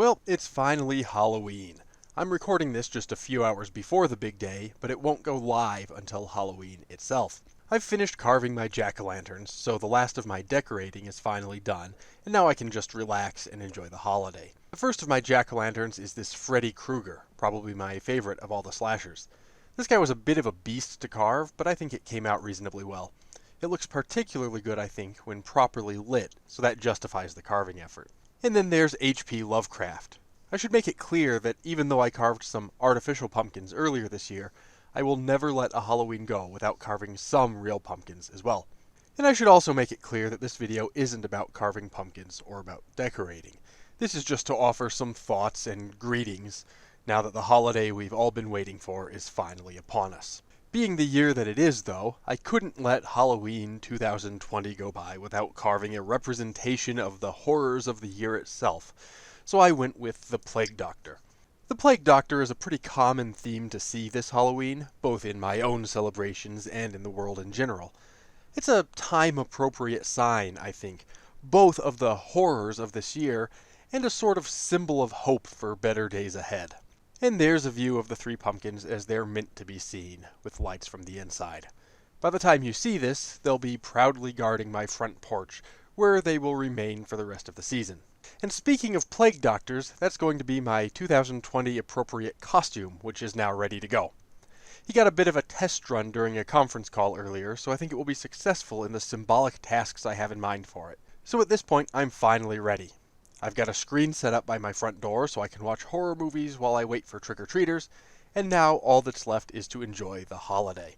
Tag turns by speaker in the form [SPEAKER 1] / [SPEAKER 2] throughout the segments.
[SPEAKER 1] Well, it's finally Halloween. I'm recording this just a few hours before the big day, but it won't go live until Halloween itself. I've finished carving my jack-o'-lanterns, so the last of my decorating is finally done, and now I can just relax and enjoy the holiday. The first of my jack-o'-lanterns is this Freddy Krueger, probably my favorite of all the slashers. This guy was a bit of a beast to carve, but I think it came out reasonably well. It looks particularly good, I think, when properly lit, so that justifies the carving effort. And then there's H.P. Lovecraft. I should make it clear that even though I carved some artificial pumpkins earlier this year, I will never let a Halloween go without carving some real pumpkins as well. And I should also make it clear that this video isn't about carving pumpkins or about decorating. This is just to offer some thoughts and greetings now that the holiday we've all been waiting for is finally upon us. Being the year that it is, though, I couldn't let Halloween 2020 go by without carving a representation of the horrors of the year itself, so I went with the Plague Doctor. The Plague Doctor is a pretty common theme to see this Halloween, both in my own celebrations and in the world in general. It's a time-appropriate sign, I think, both of the horrors of this year and a sort of symbol of hope for better days ahead. And there's a view of the three pumpkins as they're meant to be seen, with lights from the inside. By the time you see this, they'll be proudly guarding my front porch, where they will remain for the rest of the season. And speaking of Plague Doctors, that's going to be my 2020 appropriate costume, which is now ready to go. He got a bit of a test run during a conference call earlier, so I think it will be successful in the symbolic tasks I have in mind for it. So at this point, I'm finally ready. I've got a screen set up by my front door so I can watch horror movies while I wait for trick-or-treaters, and now all that's left is to enjoy the holiday.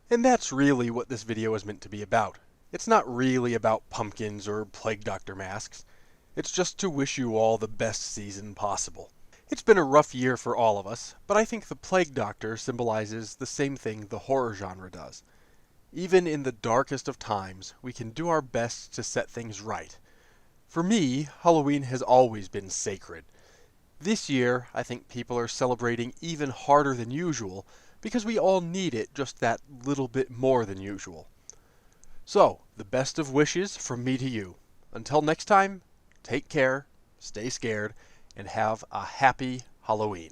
[SPEAKER 1] And that's really what this video is meant to be about. It's not really about pumpkins or Plague Doctor masks. It's just to wish you all the best season possible. It's been a rough year for all of us, but I think the Plague Doctor symbolizes the same thing the horror genre does. Even in the darkest of times, we can do our best to set things right. For me, Halloween has always been sacred. This year, I think people are celebrating even harder than usual because we all need it just that little bit more than usual. So, the best of wishes from me to you. Until next time, take care, stay scared, and have a happy Halloween.